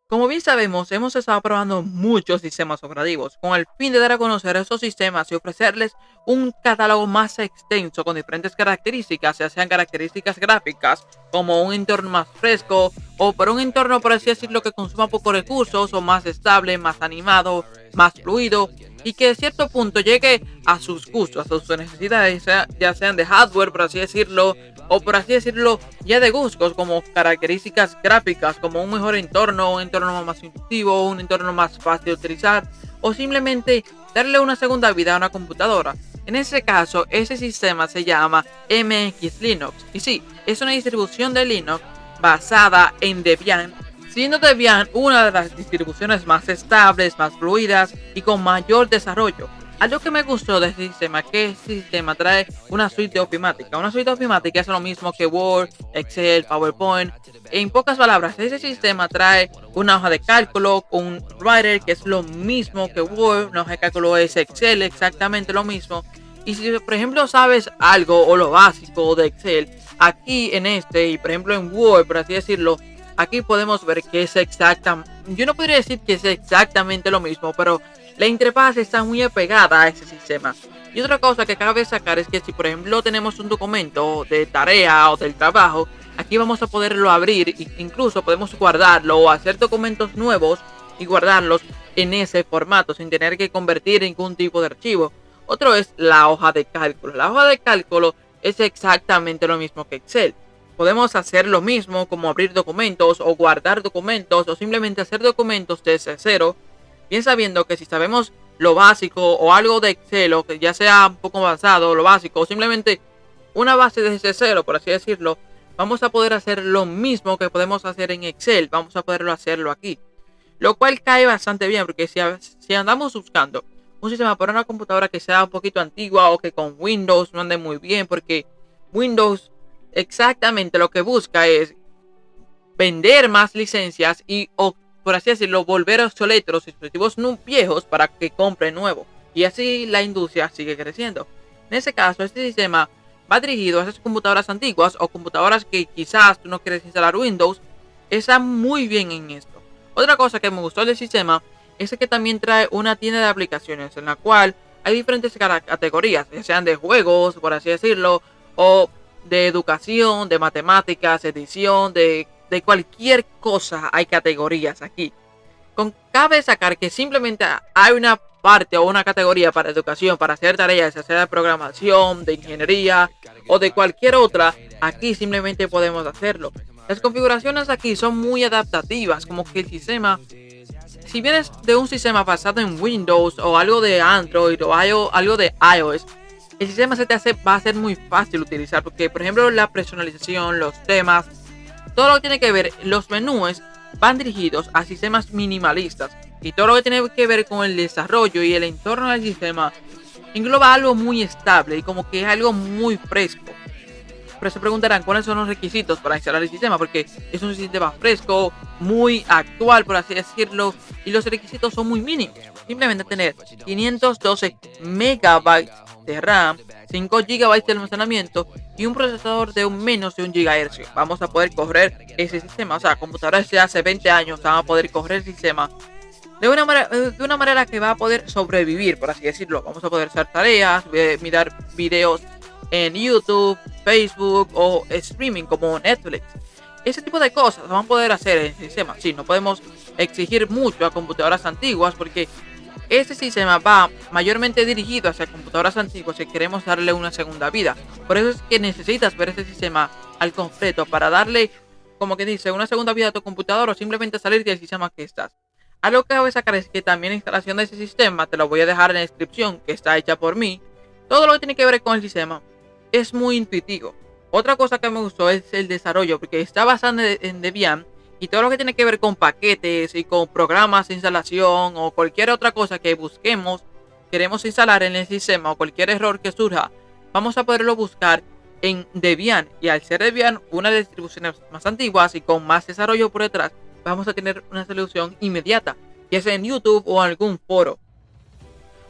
Como bien sabemos, hemos estado probando muchos sistemas operativos con el fin de dar a conocer esos sistemas y ofrecerles un catálogo más extenso con diferentes características, ya sean características gráficas, como un entorno más fresco, o por un entorno, por así decirlo, que consuma pocos recursos, o más estable, más animado, más fluido, y que a cierto punto llegue a sus gustos, a sus necesidades, ya sean de hardware, por así decirlo, o por así decirlo, ya de gustos, como características gráficas, como un mejor entorno, un entorno más intuitivo, un entorno más fácil de utilizar, o simplemente darle una segunda vida a una computadora. En ese caso, ese sistema se llama MX Linux. Y sí, es una distribución de Linux basada en Debian, siendo Debian una de las distribuciones más estables, más fluidas y con mayor desarrollo. Algo que me gustó de este sistema es que este sistema trae una suite ofimática. Una suite ofimática es lo mismo que Word, Excel, PowerPoint. En pocas palabras, ese sistema trae una hoja de cálculo, un writer que es lo mismo que Word, una hoja de cálculo es Excel, exactamente lo mismo. Y si por ejemplo sabes algo o lo básico de Excel, aquí en este y por ejemplo en Word, por así decirlo, aquí podemos ver que es exactamente, yo no podría decir que es exactamente lo mismo, pero la interfaz está muy apegada a ese sistema. Y otra cosa que cabe sacar es que si por ejemplo tenemos un documento de tarea o del trabajo, aquí vamos a poderlo abrir e incluso podemos guardarlo o hacer documentos nuevos y guardarlos en ese formato sin tener que convertir en ningún tipo de archivo. Otro es la hoja de cálculo. La hoja de cálculo es exactamente lo mismo que Excel. Podemos hacer lo mismo como abrir documentos o guardar documentos o simplemente hacer documentos desde cero, bien sabiendo que si sabemos lo básico o algo de Excel o que ya sea un poco avanzado, lo básico o simplemente una base desde cero, por así decirlo, vamos a poder hacer lo mismo que podemos hacer en Excel, vamos a poderlo hacerlo aquí. Lo cual cae bastante bien porque si andamos buscando un sistema para una computadora que sea un poquito antigua o que con Windows no ande muy bien, porque Windows exactamente lo que busca es vender más licencias y, o, por así decirlo, volver obsoletos los dispositivos viejos para que compren nuevo. Y así la industria sigue creciendo. En ese caso, este sistema va dirigido a esas computadoras antiguas o computadoras que quizás tú no quieres instalar Windows. Está muy bien en esto. Otra cosa que me gustó del sistema es que también trae una tienda de aplicaciones en la cual hay diferentes categorías, ya sean de juegos, por así decirlo, o de educación, de matemáticas, edición, de cualquier cosa hay categorías aquí. Cabe sacar que simplemente hay una parte o una categoría para educación, para hacer tareas, ya sea de programación, de ingeniería o de cualquier otra. Aquí simplemente podemos hacerlo. Las configuraciones aquí son muy adaptativas, como que el sistema, si vienes de un sistema basado en Windows o algo de Android o algo de iOS, el sistema va a ser muy fácil utilizar porque, por ejemplo, la personalización, los temas, todo lo que tiene que ver, los menús van dirigidos a sistemas minimalistas y todo lo que tiene que ver con el desarrollo y el entorno del sistema engloba algo muy estable y como que es algo muy fresco. Pero se preguntarán cuáles son los requisitos para instalar el sistema, porque es un sistema fresco, muy actual, por así decirlo, y los requisitos son muy mínimos. Simplemente tener 512 megabytes de RAM, 5 gigabytes de almacenamiento y un procesador de menos de 1 GHz. Vamos a poder correr ese sistema, o sea, computadoras de hace 20 años van a poder correr el sistema de una manera que va a poder sobrevivir, por así decirlo. Vamos a poder hacer tareas, mirar videos en YouTube, Facebook o streaming como Netflix. Ese tipo de cosas van a poder hacer en el sistema. Sí, no podemos exigir mucho a computadoras antiguas porque este sistema va mayormente dirigido hacia computadoras antiguas y queremos darle una segunda vida. Por eso es que necesitas ver este sistema al completo para darle, como que dice, una segunda vida a tu computador o simplemente salir del sistema que estás. Algo que voy a sacar es que también la instalación de ese sistema, te lo voy a dejar en la descripción, que está hecha por mí. Todo lo que tiene que ver con el sistema es muy intuitivo. Otra cosa que me gustó es el desarrollo, porque está basado en Debian y todo lo que tiene que ver con paquetes y con programas de instalación o cualquier otra cosa que busquemos, queremos instalar en el sistema o cualquier error que surja, vamos a poderlo buscar en Debian. Y al ser Debian una de las distribuciones más antiguas y con más desarrollo por detrás, vamos a tener una solución inmediata, ya sea en YouTube o en algún foro.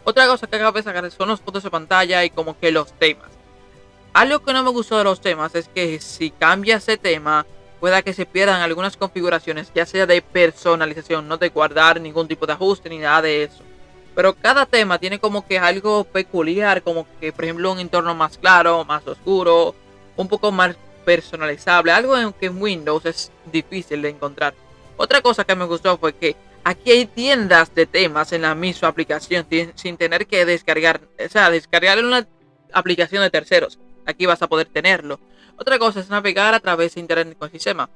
Otra cosa que acabo de sacar son los fondos de pantalla y como que los temas. Algo que no me gustó de los temas es que si cambias de tema pueda que se pierdan algunas configuraciones, ya sea de personalización, no de guardar ningún tipo de ajuste ni nada de eso. Pero cada tema tiene como que algo peculiar, como que por ejemplo un entorno más claro, más oscuro, un poco más personalizable, algo en que en Windows es difícil de encontrar. Otra cosa que me gustó fue que aquí hay tiendas de temas en la misma aplicación sin tener que descargar, o sea, descargar en una aplicación de terceros. Aquí vas a poder tenerlo. Otra cosa es navegar a través de internet con el sistema.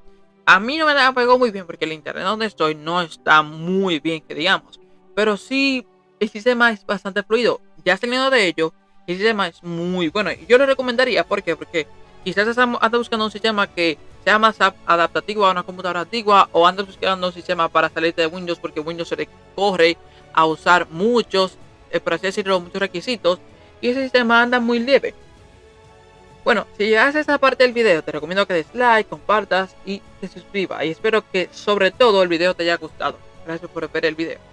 A mí no me navegó muy bien porque el internet donde estoy no está muy bien, que digamos. Pero sí, el sistema es bastante fluido. Ya saliendo de ello, el sistema es muy bueno. Y yo lo recomendaría, ¿por qué? Porque quizás anda buscando un sistema que sea más adaptativo a una computadora antigua, o andas buscando un sistema para salirte de Windows porque Windows se le corre a usar muchos, por así decirlo, muchos requisitos, y ese sistema anda muy leve. Bueno, si llegas a esta parte del video, te recomiendo que des like, compartas y te suscribas. Y espero que sobre todo el video te haya gustado. Gracias por ver el video.